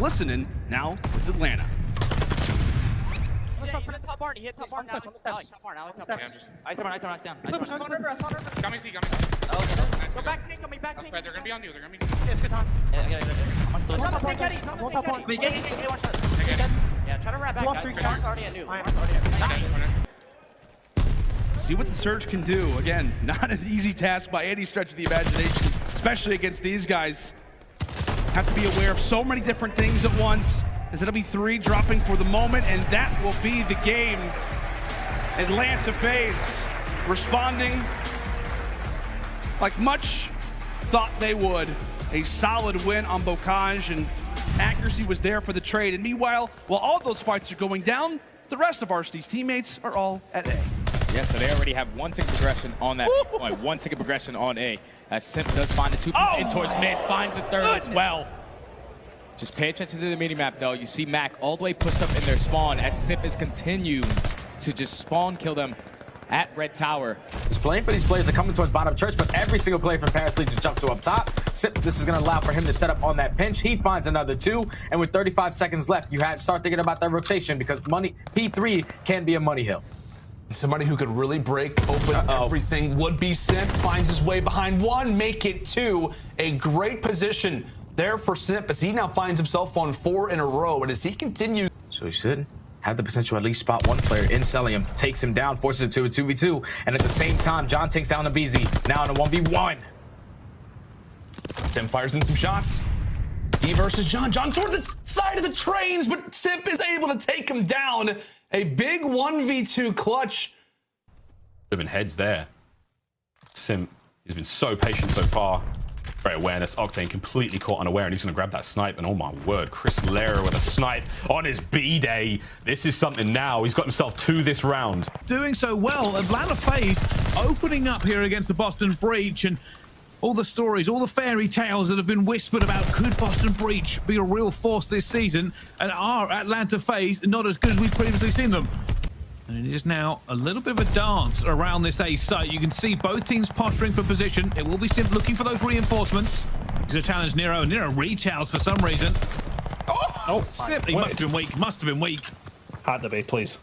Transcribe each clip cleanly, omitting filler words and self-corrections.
listening now with Atlanta. He hit top barn. He hit top barn. Now, top barn. Now, top barn. I throw down. Got me, see. Go back, take me back. They're gonna be on you. They're gonna be. Yeah, it's good time. Yeah. Yeah, try to wrap back. Barn's already at new. See what the Surge can do. Again, not an easy task by any stretch of the imagination, especially against these guys. Have to be aware of so many different things at once. As it'll be 3 dropping for the moment, and that will be the game. Atlanta FaZe responding like much thought they would. A solid win on Bocage, and accuracy was there for the trade. And meanwhile, while all those fights are going down, the rest of Varsity's teammates are all at A. Yeah, so they already have 1 tick progression on that point. 1 tick progression on A. As Simp does find the 2-piece in towards mid, finds the 3rd as well. Just pay attention to the mini-map, though. You see Mac all the way pushed up in their spawn as Simp is continuing to just spawn kill them at Red Tower. He's playing for these players that are coming towards bottom church, but every single player from Paris League to jump to up top. Simp, this is going to allow for him to set up on that pinch. He finds another 2, and with 35 seconds left, you had to start thinking about that rotation because money P3 can be a money hill. Somebody who could really break open everything would be Simp. Finds his way behind 1, make it 2. A great position there for Simp as he now finds himself on 4 in a row, and as he continues. So he should have the potential to at least spot 1 player in Celium, takes him down, forces it to a 2v2, and at the same time, John takes down aBeZy, now in a 1v1. Simp fires in some shots. He versus John. John toward the side of the trains, but Simp is able to take him down. A big 1v2 clutch. Been heads there. Simp, he's been so patient so far. Great awareness. Octane completely caught unaware, and he's going to grab that snipe. And oh my word, Lehr with a snipe on his B-day. This is something now. He's got himself to this round. Doing so well. Atlanta FaZe opening up here against the Boston Breach, and all the stories, all the fairy tales that have been whispered about could Boston Breach be a real force this season, and are Atlanta FaZe not as good as we've previously seen them? And it is now a little bit of a dance around this A site. You can see both teams posturing for position. It will be Simp looking for those reinforcements. He's going to challenge Nero, and Nero retails for some reason. Oh, Simp, he must have been weak. Had to be, please.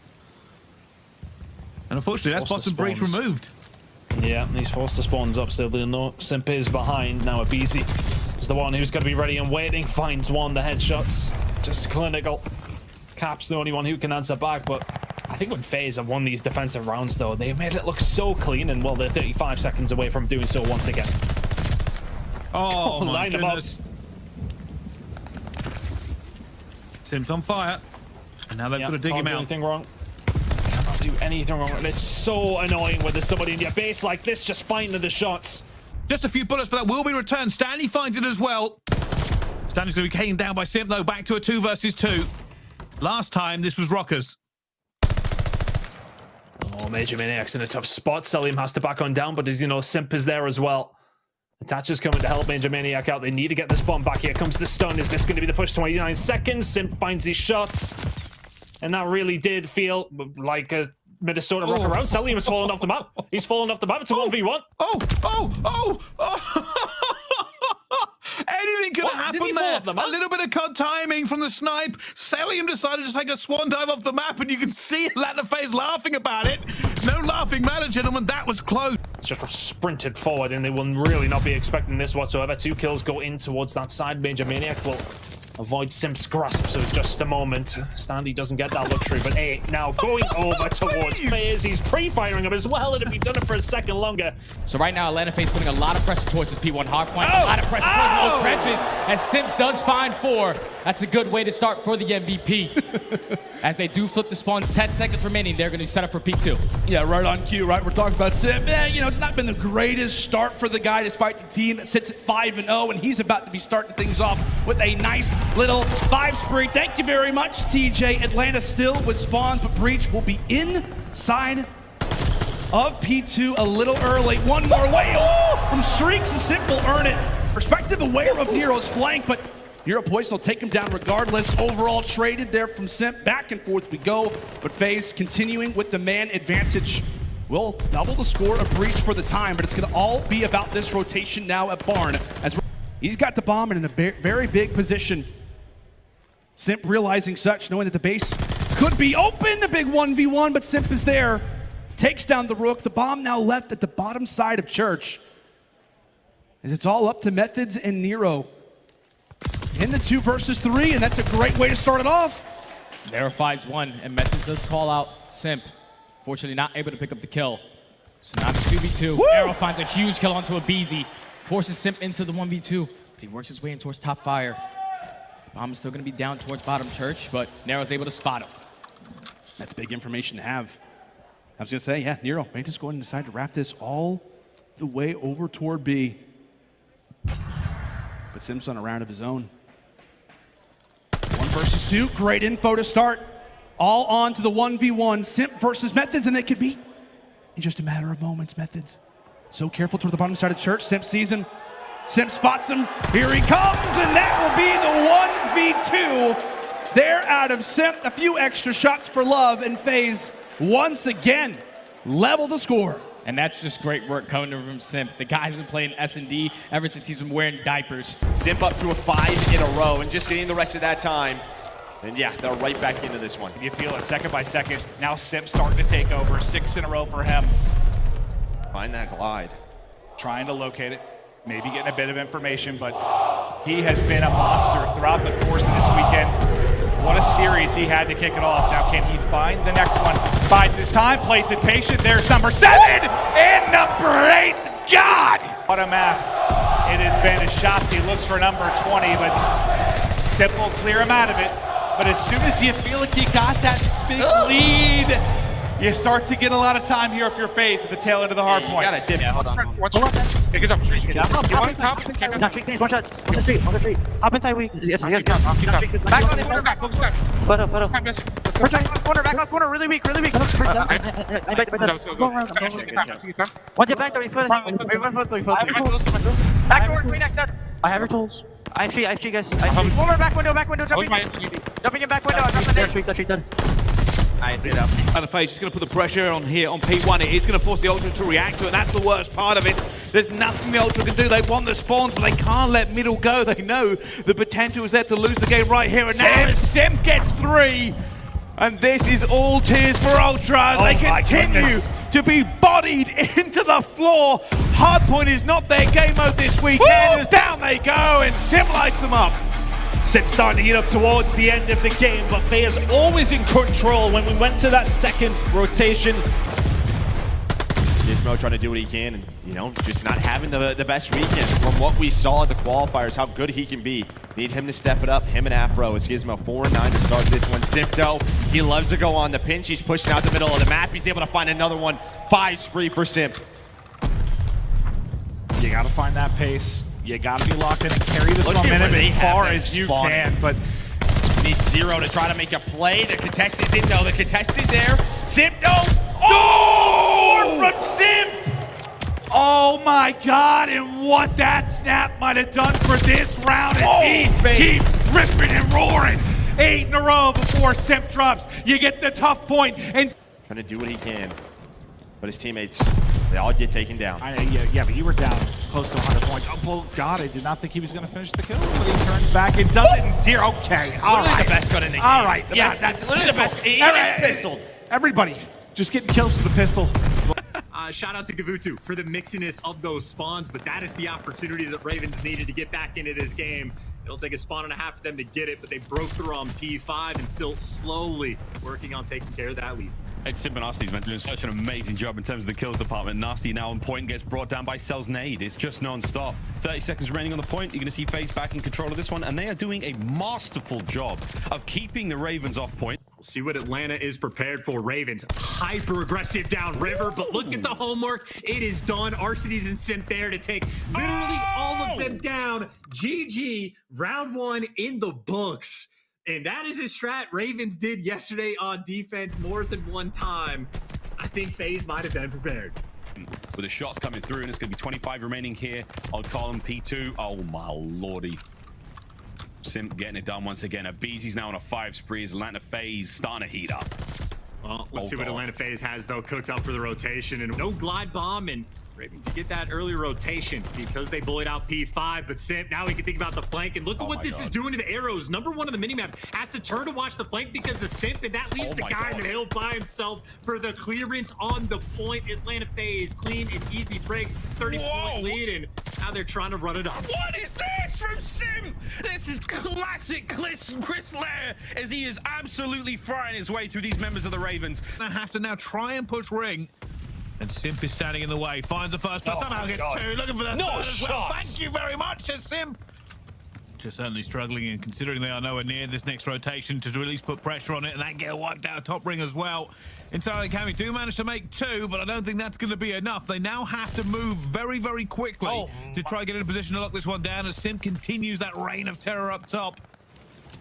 And unfortunately, that's Boston Breach removed. Yeah, these forced the spawns up, so they'll know Simp is behind. Now aBeZy is the one who's going to be ready and waiting. Finds one, the headshots. Just clinical. Cap's the only one who can answer back, but I think when FaZe have won these defensive rounds, though, they made it look so clean, and well, they're 35 seconds away from doing so once again. Oh, my line goodness. Them up. Simp's on fire, and now they've got to dig him out. Anything wrong. Cannot do anything wrong. And it's so annoying when there's somebody in your base like this just finding the shots. Just a few bullets, but that will be returned. Stanley finds it as well. Stanley's going to be taken down by Simp, though. Back to a 2 versus 2. Last time, this was Rockers. Oh, Major Maniac's in a tough spot. Celium has to back on down, but as you know, Simp is there as well. Attacher's coming to help Major Maniac out. They need to get this bomb back. Here comes the stun. Is this going to be the push? 29 seconds. Simp finds his shots. And that really did feel like a Minnesota rock around. Celium is falling off the map. He's falling off the map. It's a 1v1. Anything could have happened there. A little bit of cut timing from the snipe. Celium decided to take a swan dive off the map, and you can see Atlanta FaZe laughing about it. No laughing matter, gentlemen. That was close. It's just sprinted forward, and they will really not be expecting this whatsoever. 2 kills go in towards that side. Major Maniac will avoid Simp's grasp, so just a moment. Standy doesn't get that luxury, but hey, now going over towards FaZe. He's pre-firing him as well, and if he'd done it for a second longer. So right now, Atlanta FaZe putting a lot of pressure towards his P1 hardpoint, a lot of pressure towards low trenches, as Simps does find 4. That's a good way to start for the MVP. As they do flip the spawns, 10 seconds remaining, they're going to set up for P2. Yeah, right on cue, right? We're talking about Simp. You know, it's not been the greatest start for the guy, despite the team that sits at 5-0, and he's about to be starting things off with a nice little 5 spree. Thank you very much, TJ. Atlanta still with spawns, but Breach will be inside of P2 a little early. One more way from Streaks, and Simp will earn it. Perspective aware of Nero's flank, but Nero Poison will take him down regardless. Overall traded there from Simp. Back and forth we go, but FaZe continuing with the man advantage. Will double the score of Breach for the time, but it's going to all be about this rotation now at Barn. As he's got the bomb and in a very big position. Simp realizing such, knowing that the base could be open. A big 1v1, but Simp is there. Takes down the Rook. The bomb now left at the bottom side of Church. As it's all up to Methods and Nero. In the 2 versus 3, and that's a great way to start it off. Lehr finds one, and Methods does call out Simp. Fortunately, not able to pick up the kill. So now it's 2v2. Arrow finds a huge kill onto aBeZy. Forces Simp into the 1v2. But he works his way in towards top fire. Bomb is still going to be down towards bottom Church, but Nero's able to spot him. That's big information to have. I was going to say, yeah, Nero may just go ahead and decide to wrap this all the way over toward B. But Simp's on a round of his own. 1 versus 2, great info to start. All on to the 1v1, Simp versus Methods, and it could be in just a matter of moments. Methods so careful toward the bottom side of Church. Simp sees him. Simp spots him. Here he comes, and that will be the 1v2. They're out of Simp. A few extra shots for love, and FaZe once again level the score. And that's just great work coming from Simp. The guy's been playing S&D ever since he's been wearing diapers. Simp up to a 5 in a row and just getting the rest of that time. And yeah, they're right back into this one. You feel it second by second. Now Simp starting to take over. 6 in a row for him. Find that glide. Trying to locate it. Maybe getting a bit of information, but he has been a monster throughout the course of this weekend. What a series he had to kick it off. Now can he find the next one? Bides his time, plays it patient. There's number 7 and number 8. God! What a map. It has been a shot. He looks for number 20, but Simp will clear him out of it. But as soon as you feel like you got that big lead, you start to get a lot of time here if you're FaZe at the tail end of the hard point. You got it, Tim. Yeah, hold on. One shot. Hey, good job. You want to top? Not street things. One shot. On the street. On the street. Up inside weak. Yes, yeah. Back on the corner. Back. Focus down. Photo. Corner. Back left corner. Really weak. Really weak. I back. Go around. One get back there. We first. Back door. Green next set. I have your tools. I actually, guys. One more back window. Jumping in back window. That street done. I see that. Atlanta FaZe is going to put the pressure on here on P1. It is going to force the Ultra to react to it. That's the worst part of it. There's nothing the Ultra can do. They want the spawns, but they can't let middle go. They know the potential is there to lose the game right here and now. Simp gets 3. And this is all tears for Ultra as they continue to be bodied into the floor. Hardpoint is not their game mode this weekend. As down they go, and Simp lights them up. Simp starting to get up towards the end of the game, but FaZe always in control when we went to that second rotation. Gizmo trying to do what he can, and you know, just not having the best weekend. From what we saw at the qualifiers, how good he can be. Need him to step it up, him and Afro. As Gizmo 4-9 to start this one. Simp though, he loves to go on the pinch. He's pushing out the middle of the map. He's able to find another one. 5 spree for Simp. You got to find that pace. You got to be locked in and carry this momentum as far as you can, but need Zero to try to make a play. The contest is in though. The contest is there. Simp, no! Oh! From Simp! Oh my God, and what that snap might have done for this round as he keeps ripping and roaring. 8 in a row before Simp drops. You get the tough point and trying to do what he can. But his teammates, they all get taken down. Yeah, but you were down close to 100 points. Oh, God, I did not think he was going to finish the kill. But he turns back and does it in Deer. Okay, all right. The best gun in the game. All right, yeah, that's literally the best. Pistol. Everybody, just getting kills with the pistol. Shout out to Gavutu for the mixiness of those spawns, but that is the opportunity that Ravens needed to get back into this game. It'll take a spawn and a half for them to get it, but they broke through on P5 and still slowly working on taking care of that lead. Simp and Nasty's been doing such an amazing job in terms of the kills department. Nasty now on point, gets brought down by Cell's nade. It's just non-stop. 30 seconds remaining on the point. You're going to see FaZe back in control of this one, and they are doing a masterful job of keeping the Ravens off point. We'll see what Atlanta is prepared for. Ravens hyper-aggressive down river, but look at the homework. It is done. Arcitys and Simp there to take literally all of them down. GG, round 1 in the books. And that is a strat Ravens did yesterday on defense more than one time. I think FaZe might have been prepared. With the shots coming through, and it's going to be 25 remaining here on column P2. Oh, my lordy. Simp getting it done once again. aBeZy's now on a 5 spree. Atlanta FaZe starting to heat up. Well, let's see what Atlanta FaZe has, though, cooked up for the rotation. And no glide bomb, and Ravens, you get that early rotation because they bullied out P5, but Simp, now we can think about the flank, and look at what this is doing to the arrows. Number one on the minimap has to turn to watch the flank because of Simp, and that leaves the guy in the hill by himself for the clearance on the point. Atlanta FaZe, clean and easy breaks, 30-point lead, and now they're trying to run it up. What is this from Simp? This is classic Chris Lehr, as he is absolutely frying his way through these members of the Ravens. I have to now try and push ring. And Simp is standing in the way. Finds the first, but somehow gets two. Looking for the third as well. Thank you very much, Simp. Just certainly struggling, and considering they are nowhere near this next rotation to at least put pressure on it, and that get wiped out top ring as well. Entirely Academy do manage to make two, but I don't think that's going to be enough. They now have to move very, very quickly to try and get in a position to lock this one down as Simp continues that reign of terror up top.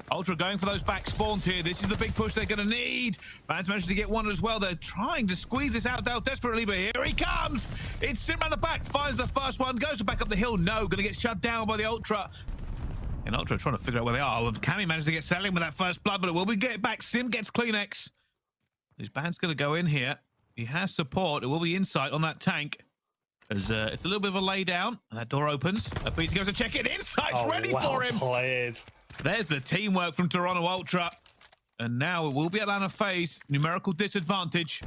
Ultra going for those back spawns here. This is the big push they're going to need. Vans managed to get one as well. They're trying to squeeze this out desperately, but here he comes. It's Simp around the back, finds the first one, goes back up the hill. No, going to get shut down by the Ultra. And Ultra trying to figure out where they are. Well, Cammy managed to get selling with that first blood, but it will be get back. Simp gets Kleenex. His band's going to go in here. He has support. It will be insight on that tank. As it's a little bit of a lay down. And that door opens. aBeZy goes to check it. Insight's ready for him. Played. There's the teamwork from Toronto Ultra. And now it will be Atlanta FaZe. Numerical disadvantage.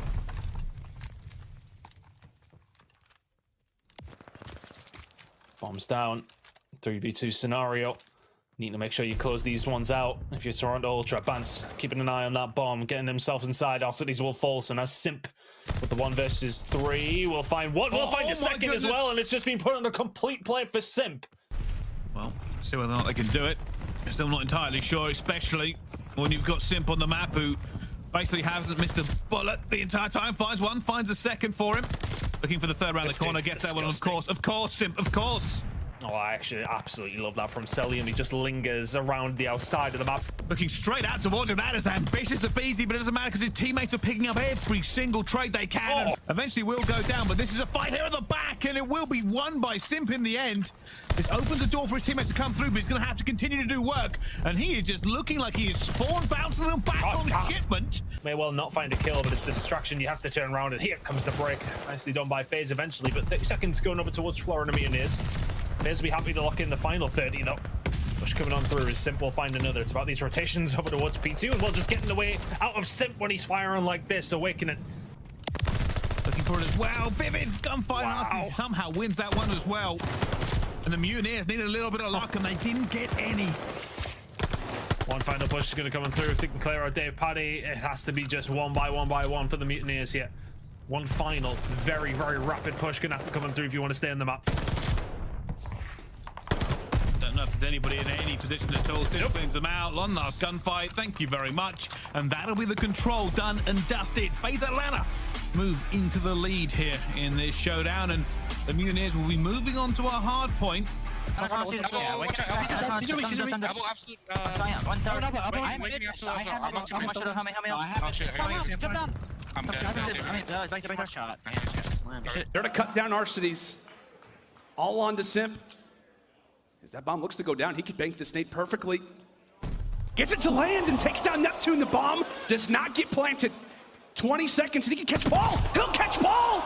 Bombs down. 3v2 scenario. Need to make sure you close these ones out. If you're Toronto Ultra, Bance keeping an eye on that bomb, getting himself inside. Our cities will fall. So now Simp with the 1 versus 3. We'll find one. We'll find a second as well. And it's just been put on a complete play for Simp. Well, see whether or not they can do it. Still not entirely sure, especially when you've got Simp on the map, who basically hasn't missed a bullet the entire time. Finds one, finds a second for him. Looking for the third round the corner, gets that one, of course. Of course, Simp, of course. Oh, I actually absolutely love that from Celium. He just lingers around the outside of the map. Looking straight out towards him. That is ambitious aBeZy, but it doesn't matter because his teammates are picking up every single trade they can. And eventually will go down, but this is a fight here at the back, and it will be won by Simp in the end. This opens the door for his teammates to come through, but he's going to have to continue to do work. And he is just looking like he is spawn bouncing them back on shipment. May well not find a kill, but it's the distraction. You have to turn around, and here comes the break. Nicely done by FaZe eventually, but 30 seconds going over towards Florida Mutineers. FaZe will be happy to lock in the final 30, though. Push coming on through as Simp will find another. It's about these rotations over towards P2, and we'll just get in the way out of Simp when he's firing like this, awakening. Looking for it as well. Vivid gunfight. Wow. Somehow wins that one as well. And the Mutineers needed a little bit of luck, and they didn't get any. One final push is going to come through. If they can clear out Dave Paddy, it has to be just one by one for the Mutineers here. One final, very, very rapid push going to have to come through if you want to stay on the map. Don't know if there's anybody in any position at all. Still cleans them out. One last gunfight. Thank you very much. And that'll be the control done and dusted. FaZe Atlanta move into the lead here in this showdown, and the Mutineers will be moving on to a hard point. They're to cut down our cities. All on to Simp. As that bomb looks to go down, he could bank this nade perfectly. Gets it to land and takes down Neptune. The bomb does not get planted. 20 seconds and he can catch Paul. He'll catch Paul.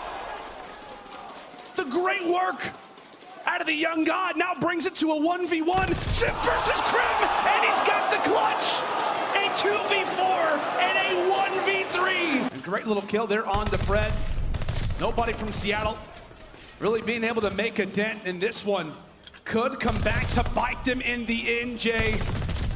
The great work out of the young god now brings it to a 1v1. Simp versus Krim, and he's got the clutch. A 2v4 and a 1v3. And great little kill there on the Fred. Nobody from Seattle really being able to make a dent in this one. Could come back to bite them in the NJ.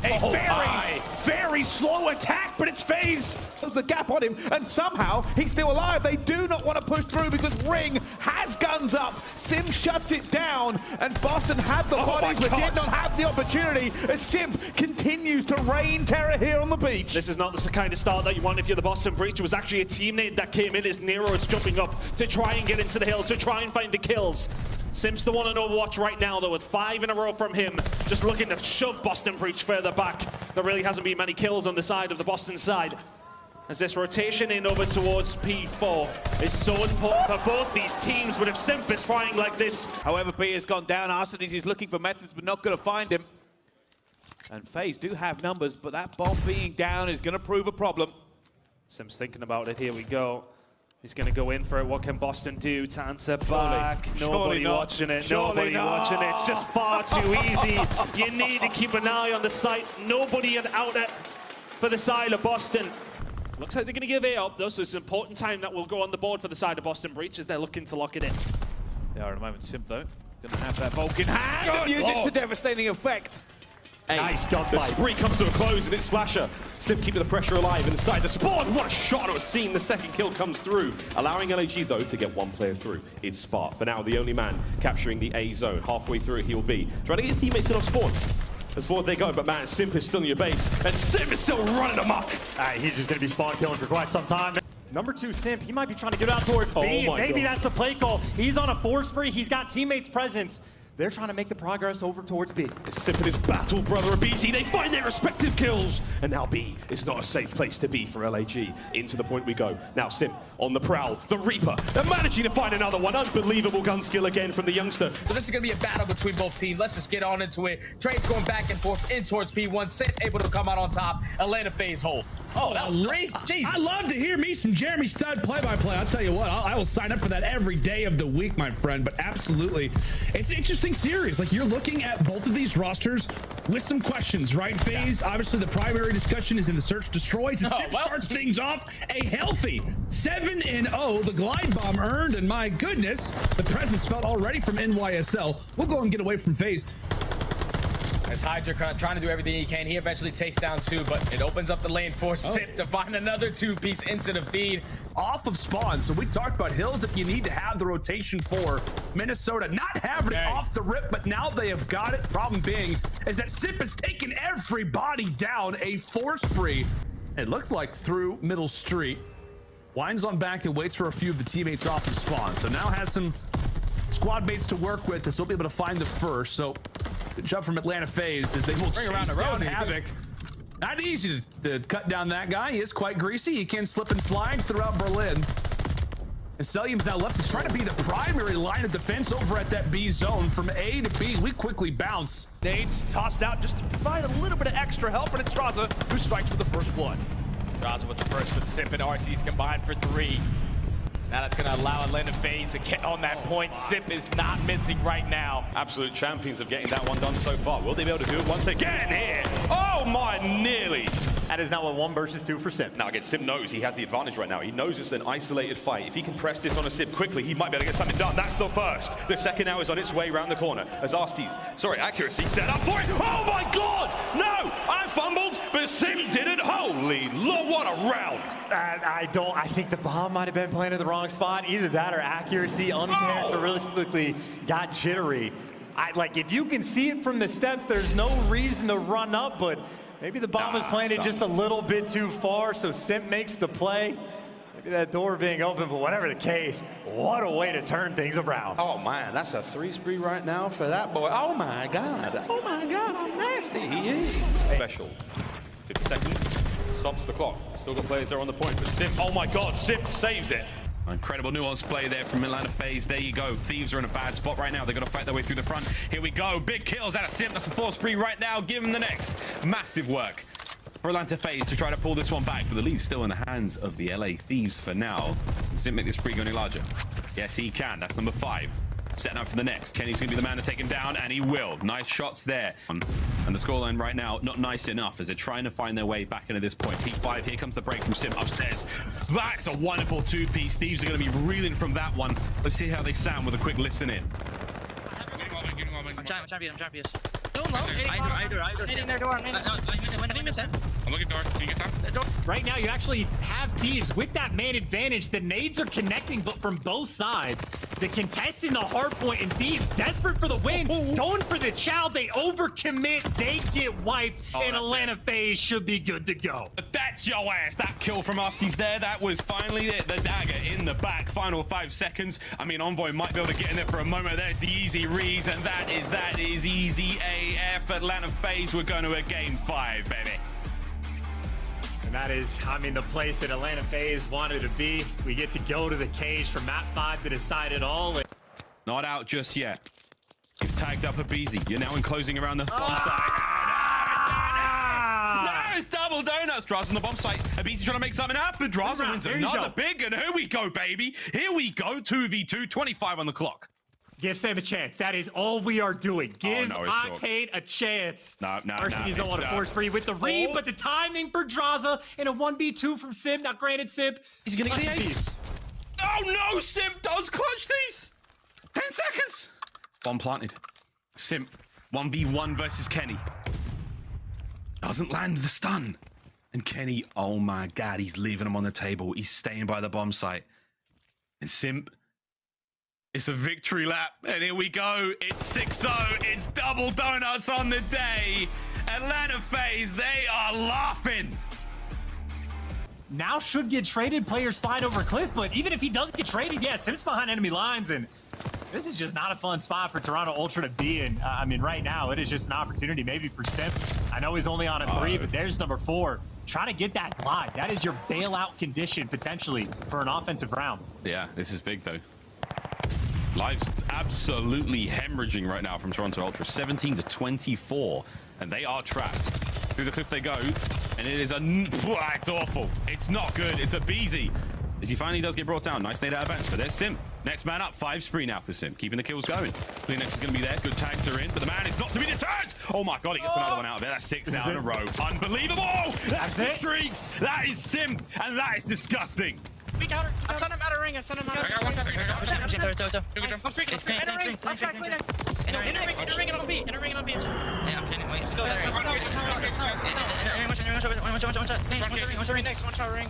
A very slow attack, but it's FaZe. There's a gap on him, and somehow he's still alive. They do not want to push through because Ring has guns up. Simp shuts it down, and Boston had the bodies but did not have the opportunity as Simp continues to rain terror here on the beach. This is not the kind of start that you want if you're the Boston Breach. It was actually a teammate that came in as Nero is jumping up to try and get into the hill, to try and find the kills. Simp's the one on Overwatch right now, though, with 5 in a row from him, just looking to shove Boston Breach further back. There really hasn't been many kills on the side of the Boston side, as this rotation in over towards P4 is so important for both these teams. But if Simp is flying like this... However, B has gone down. Arsenis is looking for methods, but not going to find him. And FaZe do have numbers, but that bomb being down is going to prove a problem. Simp's thinking about it. Here we go. He's going to go in for it. What can Boston do to answer back? Nobody watching it. Nobody watching it. It's just far too easy. You need to keep an eye on the site. Nobody an outlet for the side of Boston. Looks like they're going to give A up, though, so it's an important time that will go on the board for the side of Boston Breach as they're looking to lock it in. They are at the moment. Simp, though, going to have that Vulcan hand and use it to devastating effect. Nice gunfight. The spree comes to a close and it's Slasher. Simp keeping the pressure alive inside the spawn. What a shot. It was seen. The second kill comes through, allowing LAG though to get one player through. It's Spark. For now, the only man capturing the A zone. Halfway through it, he'll be trying to get his teammates in off spawn. As forward they go, but man, Simp is still in your base, and Simp is still running amok. He's just going to be spawn killing for quite some time. Number 2, Simp, he might be trying to get out towards B, and maybe that's the play call. He's on a 4 spree, he's got teammates presence. They're trying to make the progress over towards B. Simp and his battle brother aBeZy, they find their respective kills. And now B is not a safe place to be for LAG. Into the point we go. Now Simp on the prowl, the Reaper. They're managing to find another one. Unbelievable gun skill again from the youngster. So this is going to be a battle between both teams. Let's just get on into it. Trades going back and forth in towards P1. Simp able to come out on top. Atlanta FaZe hold. Oh, that was great. Jesus. I love to hear me some Jeremy Stud play-by-play. I'll tell you what, I will sign up for that every day of the week, my friend. But absolutely, it's an interesting series. Like, you're looking at both of these rosters with some questions, right? FaZe, obviously the primary discussion is in the search destroys. The Simp starts things off a healthy 7-0. The glide bomb earned, and my goodness, the presence felt already from NYSL. We'll go and get away from FaZe. As Hydra trying to do everything he can, he eventually takes down 2, but it opens up the lane for Simp to find another 2-piece into the feed. Off of spawn. So we talked about Hills if you need to have the rotation for Minnesota. Not having it off the rip, but now they have got it. Problem being is that Simp has taken everybody down. A 4 spree. It looked like through middle street. Winds on back and waits for a few of the teammates off of spawn. So now has some squad mates to work with. This will be able to find the first. So the jump from Atlanta FaZe is they will bring around Havoc. Not easy to cut down that guy. He is quite greasy. He can slip and slide throughout Berlin. And Selim's now left to try to be the primary line of defense over at that B zone. From A to B, we quickly bounce. Nades tossed out just to provide a little bit of extra help, and it's Straza who strikes for the first blood. Straza with the first with Simp and RC's combined for 3. Now that's going to allow Atlanta FaZe to get on that point. Simp is not missing right now. Absolute champions of getting that one done so far. Will they be able to do it once again here? Oh my, nearly. That is now a 1 versus 2 for Simp. Now again, Simp knows he has the advantage right now. He knows it's an isolated fight. If he can press this on a Simp quickly, he might be able to get something done. That's the first. The second now is on its way around the corner. As accuracy set up for it. Oh my God! No! I fumbled, but Simp didn't. Holy Lord, what a round! I think the bomb might have been planted in the wrong spot. Either that or accuracy uncharacteristically got jittery. Like, if you can see it from the steps, there's no reason to run up, but maybe the bomb was planted just a little bit too far, so Simp makes the play. Maybe that door being open, but whatever the case, what a way to turn things around. Oh man, that's a 3 spree right now for that boy. Oh my God, I'm nasty. He is. Special. 50 seconds. Stops the clock. Still got players there on the point, but Simp, oh my God, Simp saves it. Incredible nuance play there from Atlanta FaZe. There you go. Thieves are in a bad spot right now. They're going to fight their way through the front. Here we go. Big kills out of Simp. That's a 4 spree right now. Give him the next. Massive work for Atlanta FaZe to try to pull this one back, but the lead's still in the hands of the LA Thieves for now. Can Simp make this spree go any larger? Yes, he can. That's number 5. Setting up for the next. Kenny's going to be the man to take him down, and he will. Nice shots there. And the scoreline right now, not nice enough as they're trying to find their way back into this point. P5, here comes the break from Simp upstairs. That's a wonderful 2-piece. Thieves are going to be reeling from that one. Let's see how they sound with a quick listen in. I'm champion. Either. Hitting their door. I'm looking door. Can you get that? Right now, you actually have Thieves with that man advantage. The nades are connecting, but from both sides. The contesting the hard point, and Thieves desperate for the win, going for the chow. They overcommit, they get wiped, and Atlanta FaZe should be good to go. That's your ass. That kill from Arsty's there. That was finally it. The dagger in the back. Final 5 seconds. I mean, Envoy might be able to get in there for a moment. There's the easy reads, and that is easy AF. Atlanta FaZe, we're going to a game 5, baby. And that is, I mean, the place that Atlanta FaZe wanted to be. We get to go to the cage for map 5 to decide it all. Not out just yet. You've tagged up aBeZy. You're now enclosing around the bomb side. it's double donuts. Draws on the bomb site. aBeZy trying to make something happen. Draws wins another big, and here we go, baby. Here we go. 2v2, 25 on the clock. Give Sam a chance. That is all we are doing. Give Octane a chance. No. Arseny's don't want to force free with the read, but the timing for Draza and a 1v2 from Simp. Now, granted, Simp. He's going to get the ace. Oh, no. Simp does clutch these. 10 seconds. Bomb planted. Simp. 1v1 versus Kenny. Doesn't land the stun. And Kenny, oh my God, he's leaving him on the table. He's staying by the bomb site. And Simp. It's a victory lap, and here we go. It's 6-0. It's double donuts on the day. Atlanta FaZe, they are laughing. Now should get traded. Players slide over a cliff, but even if he doesn't get traded, yeah, Simp's behind enemy lines, and this is just not a fun spot for Toronto Ultra to be in. I mean, right now, it is just an opportunity maybe for Simp. I know he's only on a 3, but there's number 4. Try to get that glide. That is your bailout condition, potentially, for an offensive round. Yeah, this is big, though. Lives absolutely hemorrhaging right now from Toronto Ultra, 17-24, and they are trapped. Through the cliff they go, and it is it's awful. It's not good. It's aBeZy. As he finally does get brought down. Nice nade out of bounds, but there's Simp. Next man up, 5 spree now for Simp, keeping the kills going. Cleanex is going to be there. Good tags are in, but the man is not to be deterred. Oh my God, he gets another one out of it. That's 6 now in a row. Unbelievable. That's the streaks. That is Simp, and that is disgusting. I sent him out of ring. I sent him out of ring. I got 1 second. I'm freaking. In a ring. Let's go, Cleanex. In a ring and on B. In a ring and on B. Yeah, I'm kidding. Wait. Still there. One shot ring. Next. One shot ring.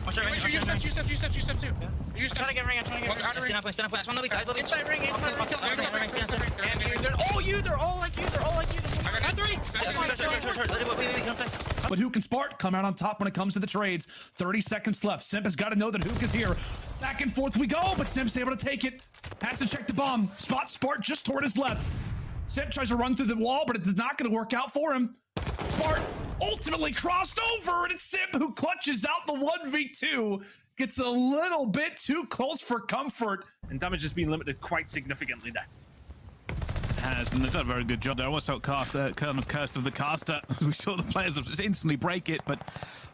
You steps too. You steps. Trying to get ring. I'm trying to get ring. Stand up. Inside ring. They're all you. They're all like you. I got 3. But Hook and Spark come out on top when it comes to the trades. 30 seconds left. Simp has got to know that Hook is here. Back and forth we go, but Simp's able to take it. Has to check the bomb. Spot Spark just toward his left. Simp tries to run through the wall, but it's not going to work out for him. Spark ultimately crossed over, and it's Simp who clutches out the 1v2. Gets a little bit too close for comfort. And damage has been limited quite significantly there. Has, and they've done a very good job there. I almost felt kind of cursed of the caster. We saw the players just instantly break it, but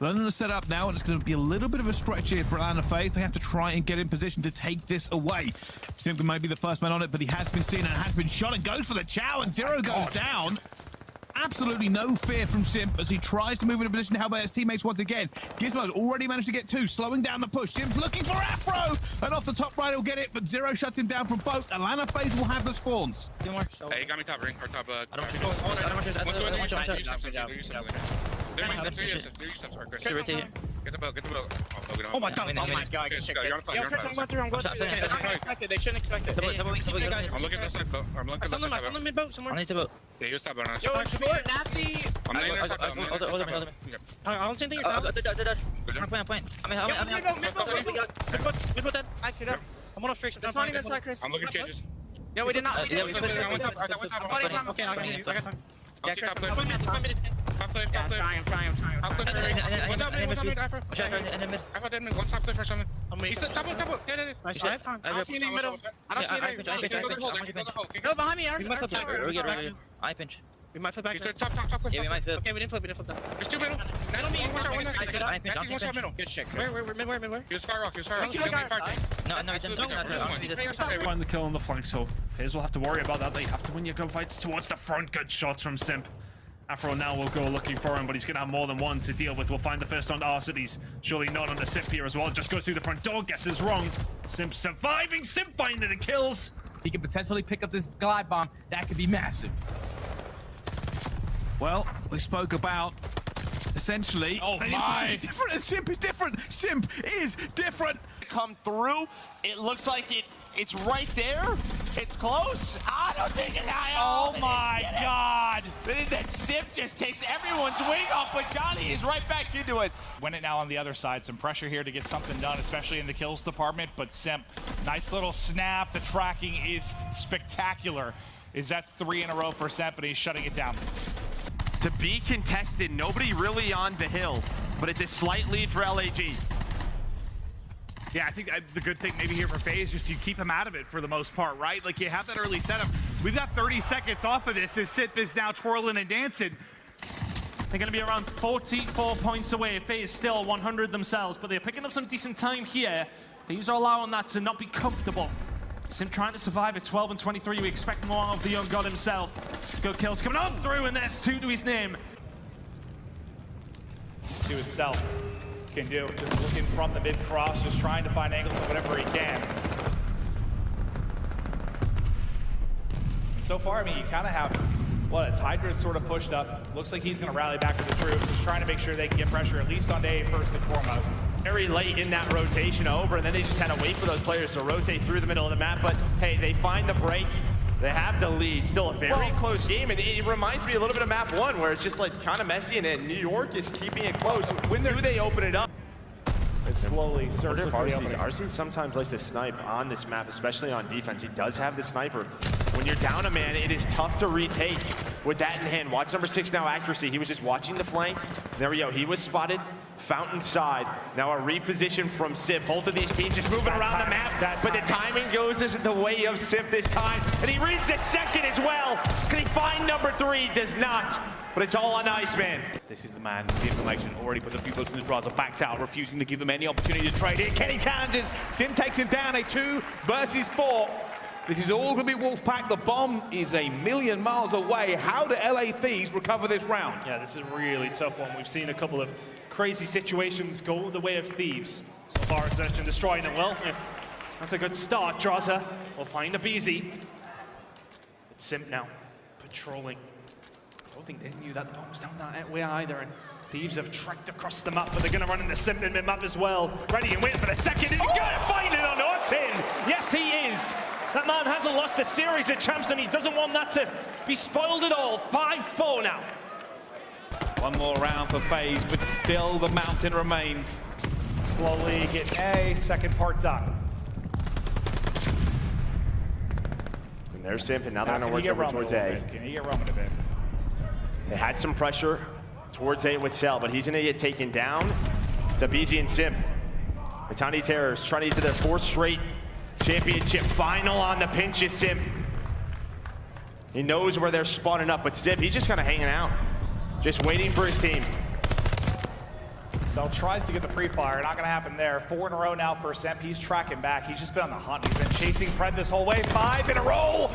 learning to set up now, and it's going to be a little bit of a stretch here for Atlanta FaZe. They have to try and get in position to take this away. Simp may be the first man on it, but he has been seen and has been shot and goes for the chow, and Zero goes down. Absolutely no fear from Simp as he tries to move in a position to help out his teammates once again. Gizmo's already managed to get 2, slowing down the push. Simp's looking for Afro, and off the top right he'll get it, but Zero shuts him down from both. Atlanta FaZe will have the spawns. Hey, you got me top ring or top. I don't want to. Get the boat. Oh my God. Good shit, Chris. Yo, Chris, I'm going through. They're not gonna expect it. They shouldn't expect it. I'm looking at the side boat. I'm looking at the side boat. I'm on the mid boat somewhere. I need to boat. Yeah, you're top boat. Yo, short, nasty. I'm laying inside boat. I don't see anything. I'm point. Mid boat dead. I see that. I'm on a streak. There's not even side, Chris. I'm looking at cages. Yeah, we did not. Okay, I got you. I'll see top cliff. Top cliff. I'm trying. Top cliff. One top mid, Afro. Afro dead mid. One top cliff or something. He's top. Dead. Nice. I have time. I don't see any middle. I don't see any. No, behind me. I pinch. We might flip back. He said top cliff. Yeah, we might flip. Okay, we didn't flip that. There's 2 middle. Not on me. One shot. Nasty's One shot middle. Good shit, Chris. Where? He was fire off. He's No, he didn't. Find the kill on the flank, so FaZe will have to worry about that. They have to win your gunfights towards the front. Good shots from Simp. Afro now will go looking for him, but he's going to have more than one to deal with. We'll find the first on Arcides. Surely not on the Simp here as well. Just goes through the front door. Guesses wrong. Simp surviving. Simp finding the kills. He can potentially pick up this glide bomb. That could be massive. Well, we spoke about essentially. Oh my! Different. Simp is different. Simp is different. Come through. It looks like it's right there. It's close. I don't think it. Oh my God! That Simp just takes everyone's wing off, but Johnny is right back into it. Win it now on the other side. Some pressure here to get something done, especially in the kills department. But Simp, nice little snap. The tracking is spectacular. That's 3 in a row for Simp, and he's shutting it down. To be contested, nobody really on the hill, but it's a slight lead for LAG. Yeah, I think the good thing maybe here for FaZe is just you keep him out of it for the most part, right? Like you have that early setup. We've got 30 seconds off of this as Simp is now twirling and dancing. They're going to be around 44 points away. FaZe still 100 themselves, but they're picking up some decent time here. These are allowing that to not be comfortable. Simp trying to survive at 12 and 23. We expect more of the young god himself. Good kills coming on through, and there's 2 to his name. See what Stealth can do. Just looking from the mid-cross, just trying to find angles of whatever he can. So far, I mean, you kind of have, well, it's Hydra sort of pushed up. Looks like he's going to rally back to the troops, just trying to make sure they can get pressure, at least on A first and foremost. Very late in that rotation over, and then they just had to wait for those players to rotate through the middle of the map. But hey, they find the break. They have the lead. Still a very close game, and it reminds me a little bit of map 1, where it's just like kind of messy, and then New York is keeping it close. When do they open it up? It's slowly searching for the opening. RC sometimes likes to snipe on this map, especially on defense. He does have the sniper. When you're down a man, it is tough to retake with that in hand. Watch number 6 now, accuracy. He was just watching the flank. There we go. He was spotted. Fountain side. Now a reposition from Simp. Both of these teams just moving around the map, but the timing goes the way of Simp this time. And he reads the second as well. Can he find number 3? Does not. But it's all on Iceman. This is the man with the information. Already put a few bullets in the driver, backs out, refusing to give them any opportunity to trade it. Kenny challenges. Simp takes him down. A 2 versus 4. This is all going to be Wolfpack. The bomb is a million miles away. How do LA FaZe recover this round? Yeah, this is a really tough one. We've seen a couple of crazy situations go the way of Thieves. So far, Search and Destroying them. Well, yeah, that's a good start. Draza will find aBeZy. It's Simp now, patrolling. I don't think they knew that the bomb was down that way either. And Thieves have trekked across the map, but they're going to run into Simp in mid-map as well. Ready and waiting for the second. Is he going to find it on Orton? Yes, he is. That man hasn't lost the series of champs, and he doesn't want that to be spoiled at all. 5-4 now. One more round for FaZe, but still the mountain remains. Slowly getting A, second part done. And there's Simp, and now they're going to work over towards A. Can he get Roman a bit? They had some pressure towards A with Cell, but he's going to get taken down. It's aBeZy and Simp. Vitani Terrors trying to get to their 4th straight championship final on the pinch is Simp. He knows where they're spawning up, but Simp, he's just kind of hanging out. Just waiting for his team. Cell tries to get the pre-fire, not gonna happen there. 4 in a row now for Simp. He's tracking back. He's just been on the hunt. He's been chasing Pred this whole way. 5 in a row.